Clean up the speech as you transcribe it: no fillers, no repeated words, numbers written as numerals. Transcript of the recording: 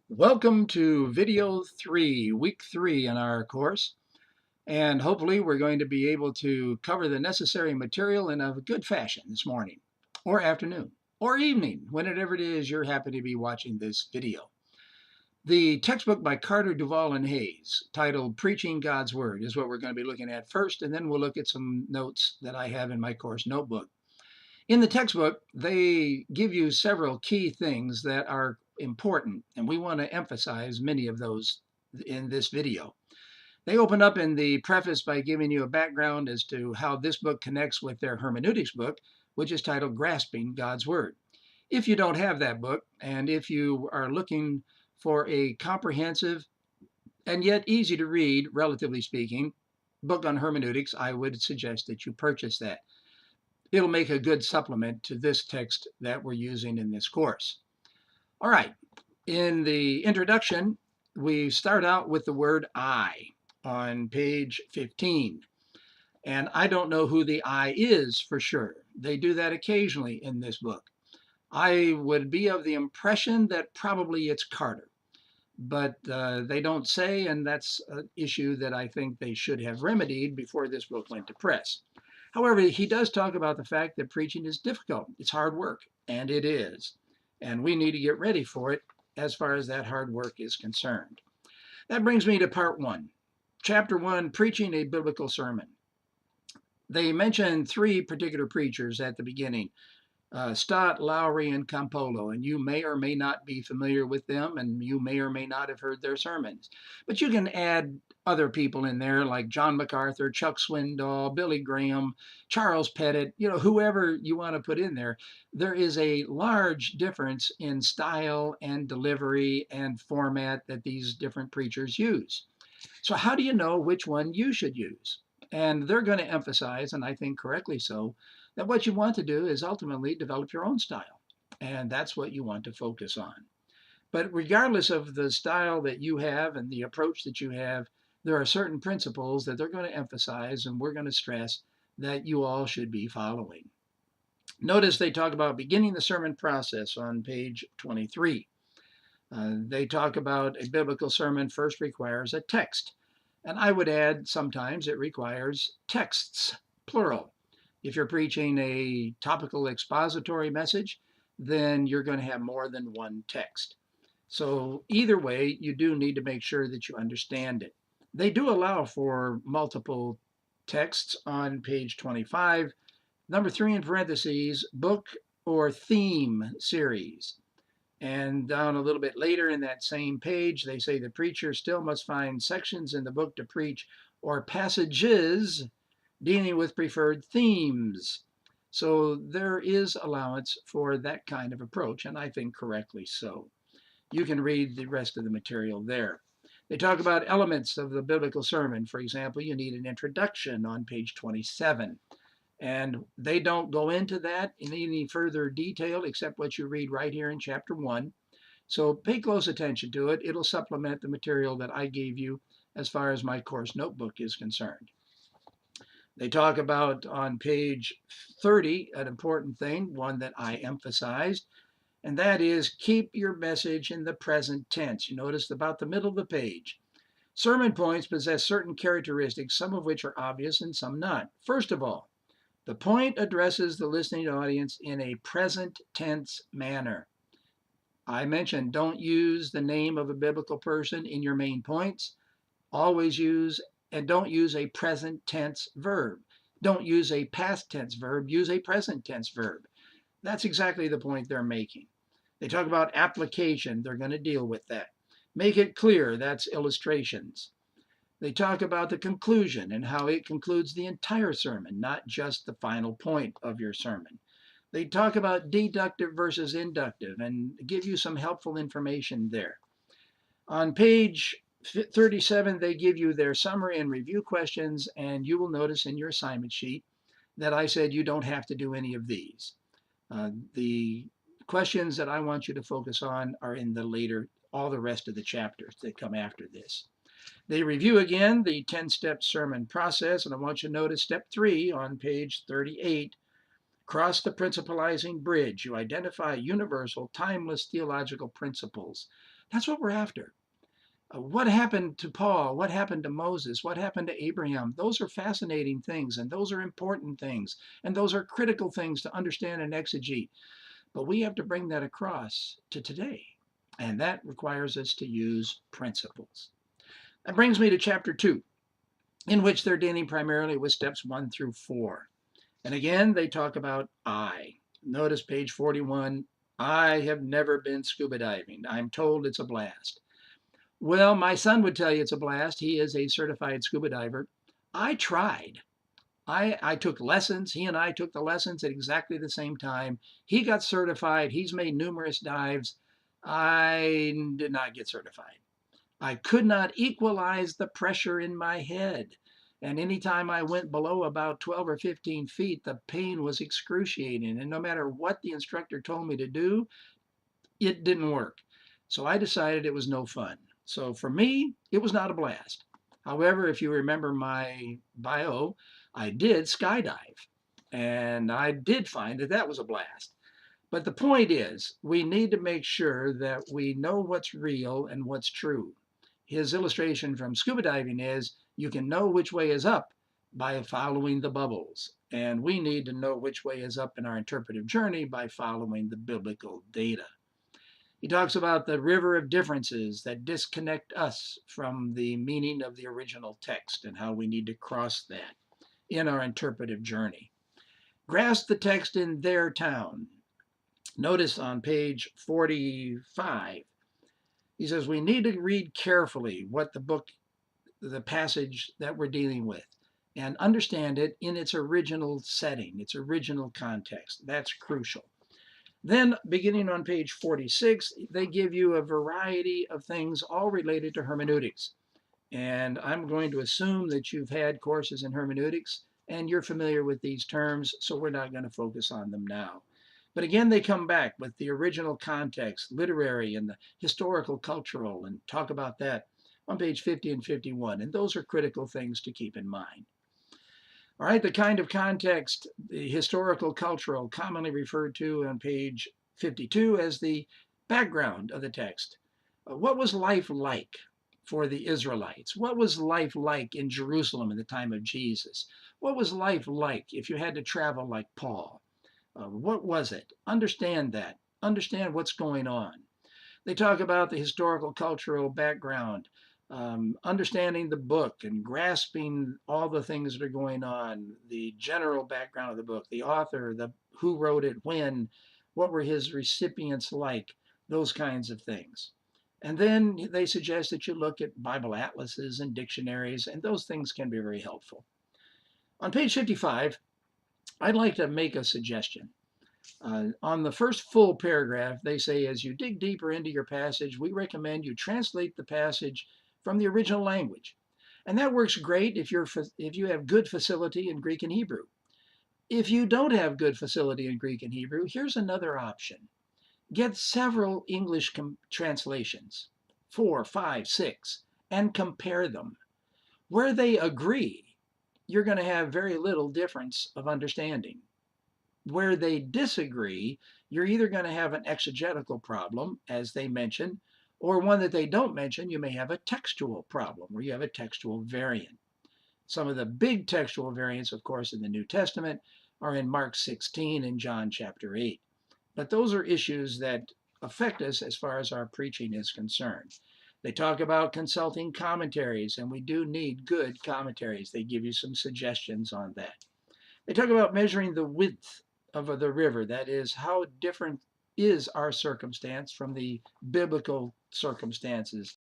Welcome to video 3, week 3 in our course. And hopefully we're going to be able to cover the necessary material in a good fashion this morning or afternoon or evening, whenever it is you're happy to be watching this video. The textbook by Carter, Duvall, and Hayes, titled Preaching God's Word, is what we're going to be looking at first, and then we'll look at some notes that I have in my course notebook. In the textbook, they give you several key things that are important, and we want to emphasize many of those in this video. They open up in the preface by giving you a background as to how this book connects with their hermeneutics book, which is titled Grasping God's Word. If you don't have that book, and if you are looking for a comprehensive and yet easy to read, relatively speaking, book on hermeneutics, I would suggest that you purchase that. It'll make a good supplement to this text that we're using in this course. All right, in the introduction, we start out with the word I on page 15. And I don't know who the I is for sure. They do that occasionally in this book. I would be of the impression that probably it's Carter, but they don't say, and that's an issue that I think they should have remedied before this book went to press. However, he does talk about the fact that preaching is difficult. It's hard work, and it is. And we need to get ready for it as far as that hard work is concerned. That brings me to part 1. Chapter 1, Preaching a Biblical Sermon. They mention 3 particular preachers at the beginning, Stott, Lowry, and Campolo, and you may or may not be familiar with them, and you may or may not have heard their sermons. But you can add other people in there like John MacArthur, Chuck Swindoll, Billy Graham, Charles Pettit, whoever you want to put in there. There is a large difference in style and delivery and format that these different preachers use. So how do you know which one you should use? And they're going to emphasize, and I think correctly so, that what you want to do is ultimately develop your own style. And that's what you want to focus on. But regardless of the style that you have and the approach that you have, there are certain principles that they're going to emphasize and we're going to stress that you all should be following. Notice they talk about beginning the sermon process on page 23. They talk about a biblical sermon first requires a text. And I would add sometimes it requires texts, plural. If you're preaching a topical expository message, then you're going to have more than one text. So either way, you do need to make sure that you understand it. They do allow for multiple texts on page 25. Number 3 in parentheses, book or theme series. And down a little bit later in that same page, they say the preacher still must find sections in the book to preach or passages dealing with preferred themes. So there is allowance for that kind of approach, and I think correctly so. You can read the rest of the material there. They talk about elements of the biblical sermon. For example, you need an introduction on page 27. And they don't go into that in any further detail except what you read right here in chapter 1. So pay close attention to it. It'll supplement the material that I gave you as far as my course notebook is concerned. They talk about on page 30 an important thing, one that I emphasized, and that is keep your message in the present tense. You notice about the middle of the page. Sermon points possess certain characteristics, some of which are obvious and some not. First of all, the point addresses the listening audience in a present tense manner. I mentioned don't use the name of a biblical person in your main points. Always use and don't use a present tense verb. Don't use a past tense verb, use a present tense verb. That's exactly the point they're making. They talk about application, they're going to deal with that. Make it clear, that's illustrations. They talk about the conclusion and how it concludes the entire sermon, not just the final point of your sermon. They talk about deductive versus inductive and give you some helpful information there. On page 37, they give you their summary and review questions, and you will notice in your assignment sheet that I said you don't have to do any of these. The questions that I want you to focus on are in the later, all the rest of the chapters that come after this. They review again the 10-step sermon process, and I want you to notice step 3 on page 38. Cross the principalizing bridge. You identify universal, timeless theological principles. That's what we're after. What happened to Paul? What happened to Moses? What happened to Abraham? Those are fascinating things, and those are important things, and those are critical things to understand and exegete. But we have to bring that across to today, and that requires us to use principles. That brings me to chapter 2, in which they're dealing primarily with steps 1 through 4. And again, they talk about I. Notice page 41. I have never been scuba diving. I'm told it's a blast. Well, my son would tell you it's a blast. He is a certified scuba diver. I tried. I took lessons. He and I took the lessons at exactly the same time. He got certified. He's made numerous dives. I did not get certified. I could not equalize the pressure in my head. And anytime I went below about 12 or 15 feet, the pain was excruciating. And no matter what the instructor told me to do, it didn't work. So I decided it was no fun. So for me, it was not a blast. However, if you remember my bio, I did skydive. And I did find that that was a blast. But the point is, we need to make sure that we know what's real and what's true. His illustration from scuba diving is you can know which way is up by following the bubbles. And we need to know which way is up in our interpretive journey by following the biblical data. He talks about the river of differences that disconnect us from the meaning of the original text and how we need to cross that in our interpretive journey. Grasp the text in their town. Notice on page 45, he says we need to read carefully what the passage that we're dealing with, and understand it in its original setting, its original context. That's crucial. Then, beginning on page 46, they give you a variety of things all related to hermeneutics. And I'm going to assume that you've had courses in hermeneutics and you're familiar with these terms, so we're not going to focus on them now. But again, they come back with the original context, literary and the historical, cultural, and talk about that on page 50 and 51. And those are critical things to keep in mind. All right, the kind of context, the historical, cultural, commonly referred to on page 52 as the background of the text. What was life like for the Israelites? What was life like in Jerusalem in the time of Jesus? What was life like if you had to travel like Paul? What was it? Understand that. Understand what's going on. They talk about the historical, cultural background, understanding the book and grasping all the things that are going on, the general background of the book, the author, the who wrote it, when, what were his recipients like, those kinds of things. And then they suggest that you look at Bible atlases and dictionaries, and those things can be very helpful. On page 55, I'd like to make a suggestion. On the first full paragraph, they say, as you dig deeper into your passage, we recommend you translate the passage from the original language. And that works great if you have good facility in Greek and Hebrew. If you don't have good facility in Greek and Hebrew, here's another option. Get several English translations, 4, 5, 6, and compare them. Where they agree, you're going to have very little difference of understanding. Where they disagree, you're either going to have an exegetical problem, as they mention, or one that they don't mention, you may have a textual problem, where you have a textual variant. Some of the big textual variants, of course, in the New Testament are in Mark 16 and John chapter 8. But those are issues that affect us as far as our preaching is concerned. They talk about consulting commentaries, and we do need good commentaries. They give you some suggestions on that. They talk about measuring the width of the river. That is, how different is our circumstance from the biblical circumstances